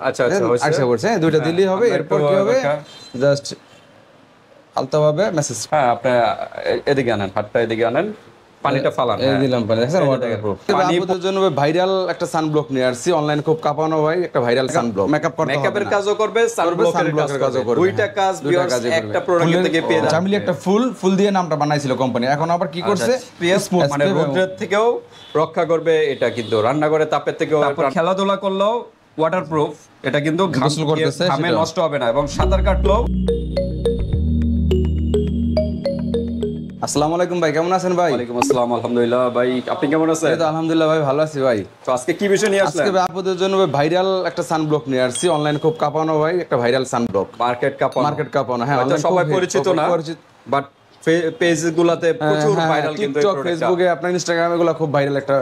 আচ্ছা আচ্ছা হয়েছে। আচ্ছা করছে দুইটা দিলেই হবে। এরপর কি হবে, জাস্ট আলতোভাবে মেসেজ। হ্যাঁ আপনি এদিকে আনেন, হাতটা এদিকে আনেন, পানিটা ফালান। এই হ্যাঁ দিলাম পানি, দেখেন এই যে দেখেন, ওয়াটারপ্রুফ। পানি আপুদের জন্য ভাইরাল একটা সানব্লক নিয়ে আসছি, অনলাইন খুব কাঁপানো ভাই, একটা ভাইরাল সানব্লক। মেকআপ করতে হবে না, মেকআপের কাজও করবে, সানব্লকের কাজও করবে, দুইটা কাজ ভিউয়ার্স একটা প্রোডাক্ট থেকে পেয়ে যাবেন। চামিলি একটা ফুল দিয়ে নামটা বানাইছিল কোম্পানি, এখন আবার কি করছে স্মুথ, মানে রোদের থেকেও রক্ষা করবে, এটা কিন্তু রান্নাঘরে তাপের থেকেও, খেলাধুলা করলেও ওয়াটারপ্রুফ, এটা কিন্তু ঘামে নষ্ট হবে না, এবং সাঁতার কাটলেও। আসসালামু আলাইকুম ভাই, কেমন আছেন ভাই? ওয়ালাইকুম আসসালাম, আলহামদুলিল্লাহ ভাই, আপনি কেমন আছেন? এই তো আলহামদুলিল্লাহ ভাই, ভালো আছি ভাই। তো আজকে কি বিষয় নিয়ে আসলেন? আজকে আপুদের জন্য ভাইরাল একটা সানব্লক নিয়ে আসছি, অনলাইন খুব কাঁপানো ভাই, একটা ভাইরাল সানব্লক। মার্কেট কাঁপানো, হ্যাঁ সবাই পরিচিত না, বাট পেজগুলোতে প্রচুর ভাইরাল, কিন্তু টিকটক, ফেসবুকে, আপনার ইনস্টাগ্রামে এগুলো খুব ভাইরাল একটা।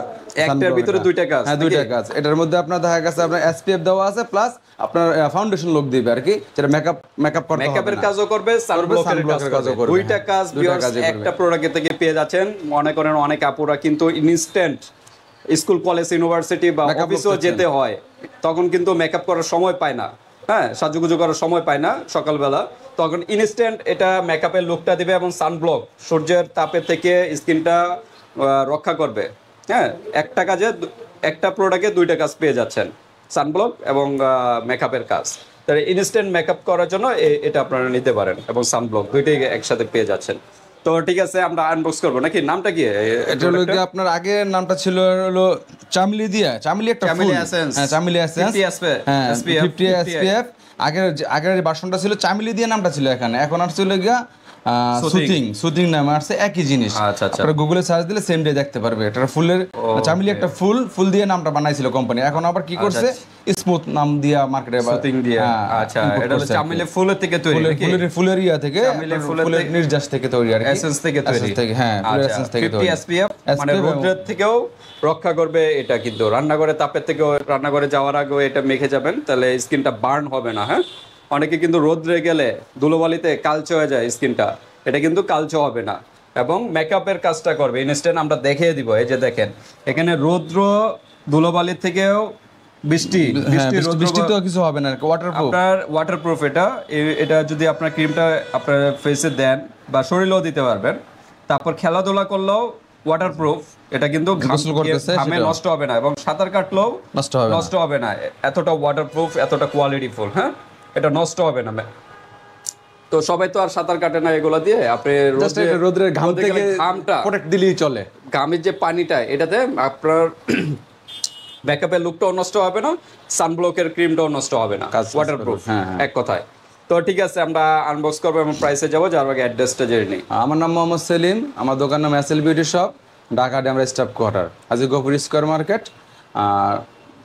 একটার ভিতরে দুইটা কাজ। হ্যাঁ দুইটা কাজ। এটার মধ্যে আপনার দেখা গেছে আপনার এসপিএফ দেওয়া আছে, প্লাস আপনার ফাউন্ডেশন লুক দিবে আর কি, যেটা মেকআপ করতে হবে, মেকআপের কাজও করবে, সানব্লকের কাজও করবে, দুইটা কাজ ভিউয়ার্স একটা প্রোডাক্ট থেকে পেয়ে যাচ্ছেন। মনে করেন অনেক আপুরা কিন্তু ইনস্ট্যান্ট স্কুল, কলেজ, ইউনিভার্সিটি বা অফিসেও যেতে হয়, তখন কিন্তু মেকআপ করার সময় পায় না, হ্যাঁ সাজুগুজু করার সময় পায় না সকালবেলা, তখন ইনস্ট্যান্ট এটা মেকআপের লুকটা দিবে, এবং সানব্লক সূর্যের তাপের থেকে স্কিনটা রক্ষা করবে। হ্যাঁ একটা কাজে, একটা প্রোডাক্টে দুইটা কাজ পেয়ে যাচ্ছেন, সানব্লক এবং মেকআপের কাজ। তাহলে ইনস্ট্যান্ট মেকআপ করার জন্য এটা আপনারা নিতে পারেন, এবং সানব্লক দুইটাই একসাথে পেয়ে যাচ্ছেন। তো ঠিক আছে, আমরা আনবক্স করবো নাকি? নামটা কি? এটা হলো কি, আপনার আগের নামটা ছিল হলো চামিলি দিয়া, চামিলি একটা ফুল, হ্যাঁ চামিলি এসেন্স, হ্যাঁ 50 এসপিএফ। আগের ভার্সনটা ছিল চামিলি দিয়া নামটা ছিল, এখন আসছিল গিয়া সুথিং নাম আসছে, একই জিনিস। আচ্ছা আচ্ছা, আপনারা গুগলে সার্চ দিলে সেম ডে দেখতে পারবে। এটা ফুলের চামিলি একটা ফুল দিয়ে নামটা বানাইছিল কোম্পানি, এখন আবার কি করছে স্মুথ নাম দিয়া মার্কেটে সুথিং দিয়া। আচ্ছা, এটা হলো চামিলি ফুলের থেকে তৈরি, ফুলের ইয়া থেকে, ফুলের নির্যাস থেকে তৈরি আর কি, এসেন্স থেকে তৈরি। হ্যাঁ ফুলের এসেন্স থেকে তৈরি। 50 এসপিএফ, মানে রোদের থেকেও রক্ষা করবে, এটা কিন্তু রান্নাঘরে তাপের থেকেও, রান্নাঘরে যাওয়ার আগেও এটা মেখে যাবেন, তাহলে স্কিনটা বার্ন হবে না। হ্যাঁ অনেকে কিন্তু রোদ্রে গেলে ধুলোবালিতে কালচে হয়ে যায় স্কিনটা, এটা কিন্তু কালচে হবে না, এবং মেকআপের কাজটা করবে ইনস্ট্যান্ট। আমরা দেখিয়ে দিব, এই যে দেখেন এখানে রৌদ্র ধুলোবালির থেকেও বৃষ্টি তো কিছু হবে না, ওয়াটারপ্রুফ। এটা যদি আপনার ক্রিমটা আপনার ফেসে দেন বা শরীরেও দিতে পারবেন, তারপর খেলাধুলা করলেও ওয়াটারপ্রুফ, এটা কিন্তু ঘামে নষ্ট হবে না, এবং সাঁতার কাটলেও নষ্ট হবে না, এতটা ওয়াটারপ্রুফ, এতটা কোয়ালিটিফুল। হ্যাঁ এটা নষ্ট হবে না। তো সবাই তো আর সাঁতার কাটে না এগুলো দিয়ে, আপনি রোদের ঘাম থেকে ঘামটা প্রোটেক্ট দিলেই চলে, ঘামের যে পানিটা, এটাতে আপনার মেকআপের লুকটাও নষ্ট হবে না, সানব্লকের ক্রিমটাও নষ্ট হবে না, ওয়াটারপ্রুফ এক কথায়। তো ঠিক আছে, আমরা আনবক্স করবো এবং প্রাইসে যাবো, যার আগে অ্যাড্রেসটা জেনে নিই। আমার নাম মোহাম্মদ সেলিম, আমার দোকান নাম SL beauty shop, Dhaka Demra staff quarter, Hajigopur square market,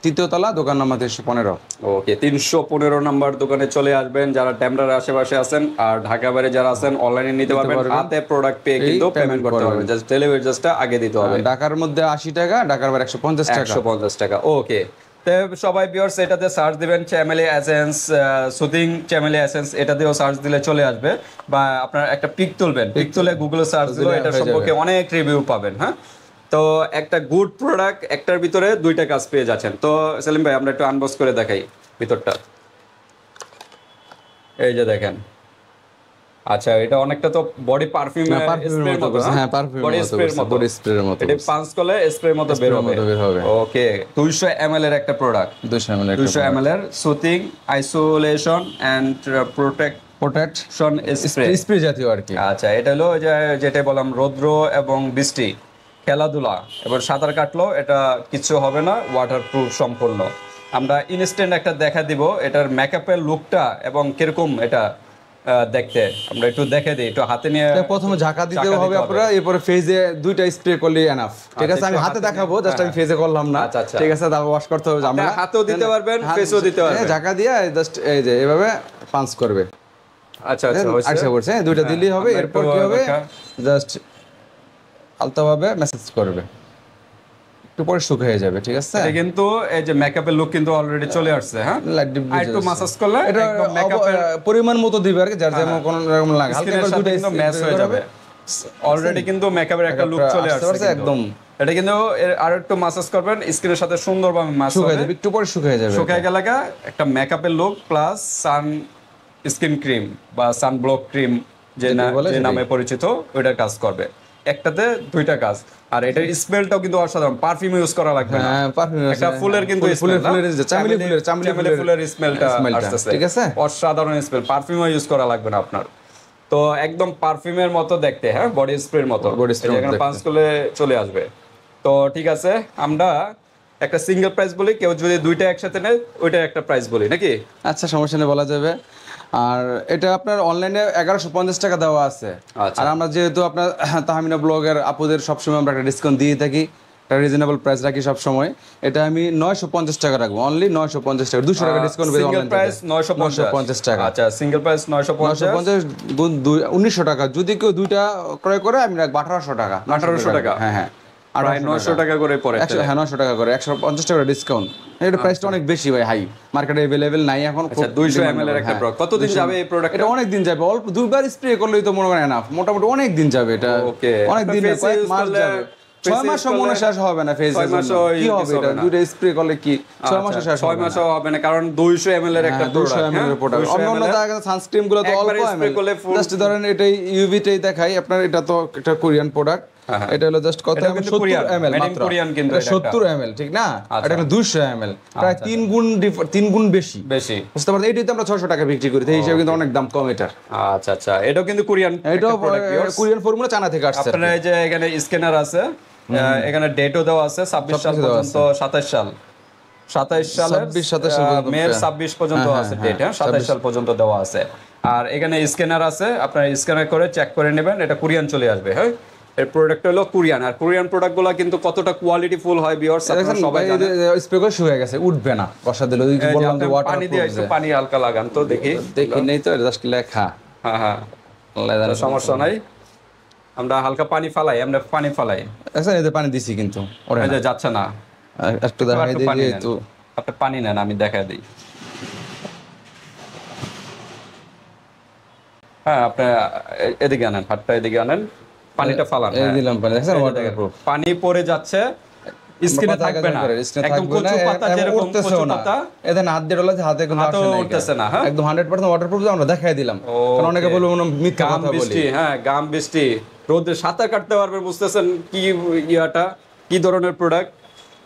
তৃতীয় তলা, দোকান নাম্বার 315। ওকে, 315 নাম্বার দোকানে চলে আসবেন যারা ডেমরার আশেপাশে আছেন, আর ঢাকা বাইরে যারা আছেন অনলাইনে নিতে পারবেন, হাতে প্রোডাক্ট পেয়ে কিন্তু পেমেন্ট করতে পারবেন, জাস্ট ডেলিভারি চার্জটা আগে দিতে হবে। ঢাকার মধ্যে 80 টাকা, ঢাকার বাইরে 150 টাকা। ওকে, তো সবাই ভিউয়ার্স এটাতে সার্চ দিবেন চামেলি এসেন্স, সুথিং চামেলি এসেন্স, এটা দিয়েও সার্চ দিলে চলে আসবে, বা আপনার একটা পিক তুলবেন, পিক তুলে গুগলে সার্চ দিলে এটা সম্পর্কে অনেক রিভিউ পাবেন। হ্যাঁ তো একটা গুড প্রোডাক্ট, একটার ভিতরে দুইটা কাজ পেয়ে যাচ্ছেন। তো সেলিম ভাই, আমরা একটু আনবক্স করে দেখাই ভিতরটা। এই যে দেখেন, আচ্ছা এটা অনেকটা তো বডি পারফিউম স্প্রের মতো, হ্যাঁ বডি স্প্রের মতো, এটা পাঁচ কলে স্প্রের মতো বের হবে। ওকে, 200 ml এর একটা প্রোডাক্ট, 200 ml এর soothing isolation and protection spray জাতীয় আর কি। আচ্ছা, এটা হলো যেটা বললাম, রৌদ্র এবং বৃষ্টি, খেলাধুলা এবার সাঁতার কাটলো, এটা কিছু হবে না, ওয়াটারপ্রুফ সম্পূর্ণ। আমরা ইনস্ট্যান্ট একটা দেখা দিব এটার মেকআপের লুকটা এবং কিরকম এটা দেখতে, আমরা একটু দেখে দিই, একটু হাতে নিয়ে প্রথমে ঝাঁকা দিতে হবে আপনারা, এরপরে ফেজে দুইটা স্প্রে করলে এনাফ। ঠিক আছে, আমি হাতে দেখাবো, জাস্ট আমি ফেজে করলাম না। ঠিক আছে, তারপর ওয়াশ করতে হবে, আমরা হাতেও দিতে পারবেন, ফেসেও দিতে পারবেন, ঝাঁকা দিয়ে জাস্ট এই যে এভাবে পাঞ্চ করবে। আচ্ছা আচ্ছা আচ্ছা করছে, দুইটা দিলেই হবে। এরপর কি হবে, জাস্ট আলতোভাবে মেসেজ করবে, একটু পরে শুকিয়ে যাবে। ঠিক আছে, এটা কিন্তু এই যে মেকআপের লুক কিন্তু অলরেডি চলে আসছে। হ্যাঁ একটু মাসাজ করলে এটা মেকআপের পরিমাণ মতো দিবে আর কি, যার যেমন কোন রকম লাগে, হালকা করে দুটো ম্যাচ হয়ে যাবে। অলরেডি কিন্তু মেকআপের একটা লুক চলে আসছে একদম। এটা কিন্তু আর একটু মাসাজ করবেন স্কিনের সাথে সুন্দরভাবে মাসাজ শুকায় যাবে, একটু পরে শুকিয়ে যাবে। শুকায় গেলে একটা মেকআপের লুক প্লাস সান স্কিন ক্রিম বা সান ব্লক ক্রিম যে নামে পরিচিত ওইটার কাজ করবে। একটাতে দুইটা কাজ। আর এটার স্মেলটাও কিন্তু অসাধারণ, পারফিউম ইউজ করা লাগবে না। হ্যাঁ, পারফিউম একটা ফুলের কিন্তু চামেলি ফুলের স্মেলটা আসছে, ঠিক আছে, অসাধারণ স্মেল, পারফিউম ইউজ করা লাগবে না আপনার। তো একদম পারফিউমের মতো দেখতে, হ্যাঁ বডি স্প্রের মতো, এখানে পাঁচ করলে চলে আসবে। তো ঠিক আছে, আমরা একটা সিঙ্গেল প্রাইস বলি, কেউ যদি দুইটা একসাথে নেয় ওইটা একটা প্রাইস বলি নাকি? আচ্ছা, সমস্যা নেই, বলা যাবে। আর এটা আপনার অনলাইনে 1150 টাকা দেওয়া আছে। আর আমরা যেহেতু আপনার তাহমিনা ব্লগের আপুদের সবসময় আমরা একটা ডিসকাউন্ট দিয়ে থাকি, একটা রিজনেবল প্রাইস রাখি সব সময়। এটা আমি 950 টাকা রাখবো, অনলি 950 টাকা, 200 টাকা ডিসকাউন্ট পেয়ে সিঙ্গেল প্রাইস 950 টাকা। আচ্ছা, সিঙ্গেল প্রাইস 950 গুণ 1900 টাকা। যদি কেউ দুইটা ক্রয় করে আমি রাখবো 1800 টাকা। 1800 টাকা, হ্যাঁ হ্যাঁ, আর 900 টাকা করে পড়ে। হ্যাঁ, 900 টাকা করে, 150 টাকা ডিসকাউন্ট। এটা প্রাইসটা অনেক বেশি ভাই, হাই, মার্কেটে अवेलेबल নাই এখন। 200 ml এর একটা প্রোডাক্ট কতদিন যাবে এই প্রোডাক্ট? এটা অনেক দিন যাবে, অল্প দুইবার স্প্রে করলেই তো মনে করেন এনাফ, মোটামুটি অনেক দিন যাবে এটা। ওকে, অনেক দিন, কয়েক মাস যাবে। 6 মাস মনে শেষ হবে না ফেজ, 6 মাস কি হবে এটা? দুইটা স্প্রে করলে কি 6 মাসে শেষ হবে? 6 মাসও হবে না, কারণ 200 ml এর একটা প্রোডাক্ট। 200 ml এর প্রোডাক্ট। অন্য জায়গায় সানস্ক্রিন গুলো তো অল্প ml, জাস্ট ধরেন এটাই ইউভি টাই দেখাই আপনার। এটা তো একটা কোরিয়ান প্রোডাক্ট, এটা হলো জাস্ট কত 70 ml মাত্র, 70 ml, ঠিক না? এটা হলো 200 ml, প্রায় 3 গুণ বেশি বুঝতে পারছেন। এইটাই তো আমরা 600 টাকা বিক্রি করি, এই হিসাবে কিন্তু অনেক দাম কম এটার। আচ্ছা আচ্ছা, এটাও কিন্তু কোরিয়ান, এটাও কোরিয়ান ফর্মুলা, চায়না থেকে আসছে। আপনার এই যে এখানে স্ক্যানার আছে, এখানে ডেটও দেওয়া আছে 26 সাল পর্যন্ত, 27 সাল, 27 সালের মে 26 পর্যন্ত আছে ডেট, হ্যাঁ 27 সাল পর্যন্ত দেওয়া আছে। আর এখানে স্ক্যানার আছে, আপনারা স্ক্যানার করে চেক করে নেবেন, এটা কোরিয়ান চলে আসবে। হ্যাঁ, এর প্রোডাক্ট হলো কোরিয়ান। আর কোরিয়ান প্রোডাক্টগুলো কিন্তু কতটা কোয়ালিটি ফুল হয় ভিউয়ার্স, আপনারা সবাই জানেন। স্প্রে করে শুকিয়ে গেছে, উঠবে না, বসা দিলে বললাম যে ওয়াটার পানি দিয়ে একটু পানি হালকা লাগান তো দেখি নেই তো, জাস্ট লেখা। হ্যাঁ হ্যাঁ, সমস্যা নাই, আমরা হালকা পানি ফালাই, আমরা পানি ফালাই। আচ্ছা, এতে পানি দিছি কিন্তু ওরে না যাচ্ছে না, একটু দেখাই দিই তো। আপনি পানি নেন, আমি দেখাই দিই। হ্যাঁ, আপনি এদিকে আনেন, হাতটা এদিকে আনেন, পানিটা ফালান। এই দিলাম পানি, দেখেন ওয়াটারপ্রুফ। পানি পড়ে যাচ্ছে, স্কিনে থাকবে না, একদম কচু পাতা যেরকম কচু পাতা, এতে হাত দিয়ে ডলাতে হাতে কোনো আসে না, উঠতেছে না। হ্যাঁ, একদম 100% ওয়াটারপ্রুফ আমরা দেখাই দিলাম। কারণ অনেকে বলবো মিথ্যা কথা বলি। হ্যাঁ, গাম বৃষ্টি রোদে সাঁতার কাটতে পারবে, বুঝতেছেন কি ইয়াটা, কি ধরনের প্রোডাক্ট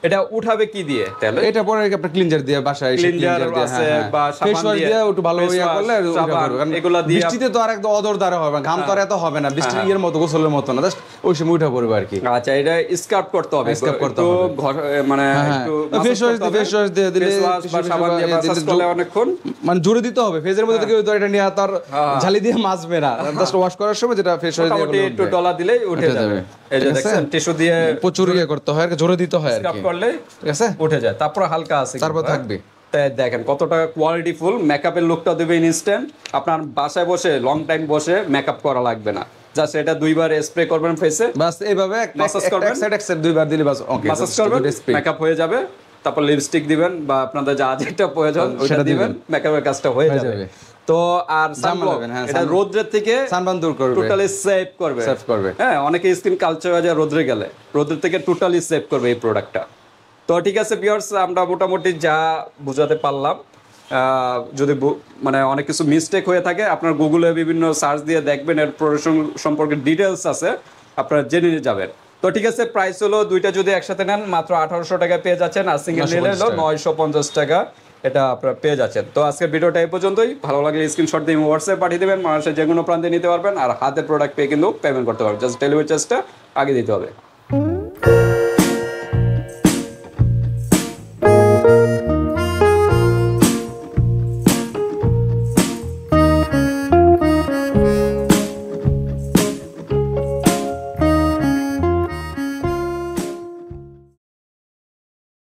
এটা? উঠাবে কি দিয়ে? তাহলে এটা পরে আপনার ক্লিনজার দিয়ে, বাসায় ক্লিনজার আছে বা সাবান দিয়ে একটু ভালো ইয়া করলে উঠা পড়বে। কারণ এগুলা দিয়ে বৃষ্টিতে তো আর একদম অদরদারে হবে, ঘাম তো আর এত হবে না, বৃষ্টির ইয়ের মতো, গোসলের মতো না, জাস্ট ওই সময় উঠা পড়বে আর কি। আচ্ছা, এটা স্কার্প করতে হবে, স্কার্প করতে হবে, মানে একটু ফেস ওয়াশ দিয়ে দিলে বা সাবান দিয়ে মাসাজ করলে অনেকক্ষণ, মানে জোরে দিতে হবে ফেজের মধ্যে, কেউ তো এটা নিয়ে তার ঝালি দিয়ে মাজবে না, জাস্ট ওয়াশ করার সময় যেটা ফেস ওয়াশ দিয়ে একটু ডলা দিলেই উঠে যাবে। এই যে দেখছেন, টিস্যু দিয়ে প্রচুর ইয়ে করতে হয় আর কি, জোরে দিতে হয় আর কি, করলে ঠিক আছে উঠে যায়। তারপর হালকা আছে, তারপর থাকবে। তাই দেখেন কতটা কোয়ালিটি ফুল মেকআপের লুকটা দেবে ইনস্ট্যান্ট। আপনার বাসায় বসে লং টাইম বসে মেকআপ করা লাগবে না, জাস্ট এটা দুইবার স্প্রে করবেন ফেসে, বাস এইভাবে মাসাজ করবেন, এক সাইড দুইবার দিলে বাস ওকে, মাসাজ করবেন, মেকআপ হয়ে যাবে। তারপর লিপস্টিক দিবেন বা আপনাদের যা যেটা প্রয়োজন ওটা দিবেন, মেকআপের কাজটা হয়ে যাবে। তো আর সানব্লক, এটা রোদের থেকে সানবার্ন দূর করবে, টোটালি সেভ করবে। হ্যাঁ, অনেকে স্কিন কালচার হয়ে যায় রোদে গেলে, রোদের থেকে টোটালি সেভ করবে এই প্রোডাক্টটা। তো ঠিক আছে ভিউয়ার্স, আমরা মোটামুটি যা বুঝাতে পারলাম। যদি মানে অনেক কিছু মিস্টেক হয়ে থাকে, আপনার গুগলে বিভিন্ন সার্চ দিয়ে দেখবেন, এর প্রোডাক্ট সম্পর্কে ডিটেলস আছে, আপনারা জেনে যাবেন। তো ঠিক আছে, প্রাইস হলো দুইটা যদি একসাথে নেন মাত্র 1800 টাকায় পেয়ে যাচ্ছেন, আর সিঙ্গেল নিলে হলো 950 টাকা, এটা আপনারা পেয়ে যাচ্ছেন। তো আজকের ভিডিওটা এই পর্যন্তই। ভালো লাগলে স্ক্রিনশট দিয়ে হোয়াটসঅ্যাপ পাঠিয়ে দেবেন, মানুষের যে কোনো প্রান্তে নিতে পারবেন, আর হাতের প্রোডাক্ট পেয়ে কিন্তু পেমেন্ট করতে পারবেন, জাস্ট ডেলিভারি চার্জটা আগে দিতে হবে।